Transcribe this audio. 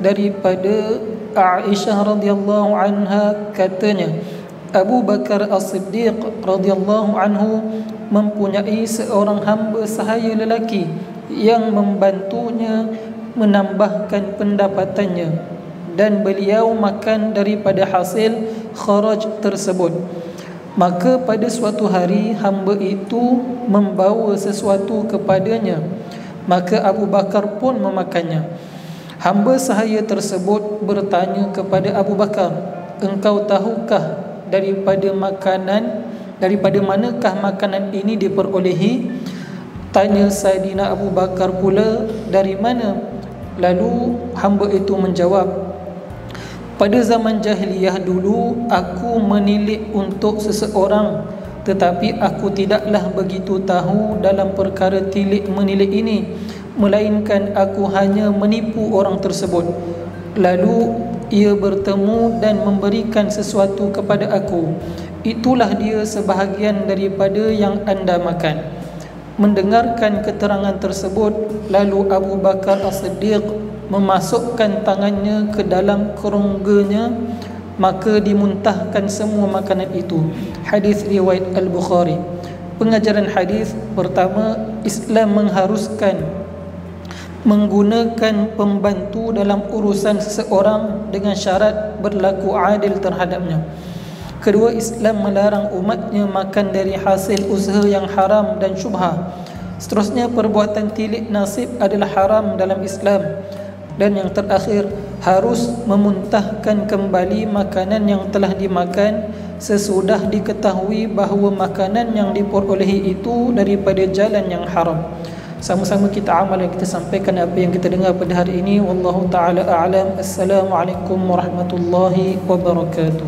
daripada Aisyah radhiyallahu anha katanya, Abu Bakar As-Siddiq radhiyallahu anhu mempunyai seorang hamba sahaya lelaki yang membantunya menambahkan pendapatannya, dan beliau makan daripada hasil kharaj tersebut. Maka pada suatu hari hamba itu membawa sesuatu kepadanya, maka Abu Bakar pun memakannya. Hamba sahaya tersebut bertanya kepada Abu Bakar, engkau tahukah daripada manakah makanan ini diperolehi? Tanya Saidina Abu Bakar pula, dari mana? Lalu hamba itu menjawab, pada zaman jahiliyah dulu aku menilik untuk seseorang, tetapi aku tidaklah begitu tahu dalam perkara tilik menilik ini, melainkan aku hanya menipu orang tersebut. Lalu ia bertemu dan memberikan sesuatu kepada aku, itulah dia sebahagian daripada yang anda makan. Mendengarkan keterangan tersebut, lalu Abu Bakar As-Siddiq memasukkan tangannya ke dalam kerongganya, maka dimuntahkan semua makanan itu. Hadis riwayat Al-Bukhari. Pengajaran hadis pertama, Islam mengharuskan menggunakan pembantu dalam urusan seseorang dengan syarat berlaku adil terhadapnya. Kedua, Islam melarang umatnya makan dari hasil usaha yang haram dan syubhah. Seterusnya, perbuatan tilik nasib adalah haram dalam Islam. Dan yang terakhir, harus memuntahkan kembali makanan yang telah dimakan sesudah diketahui bahawa makanan yang diperolehi itu daripada jalan yang haram. Sama-sama kita amal yang kita sampaikan apa yang kita dengar pada hari ini. Wallahu ta'ala a'lam. Assalamualaikum warahmatullahi wabarakatuh.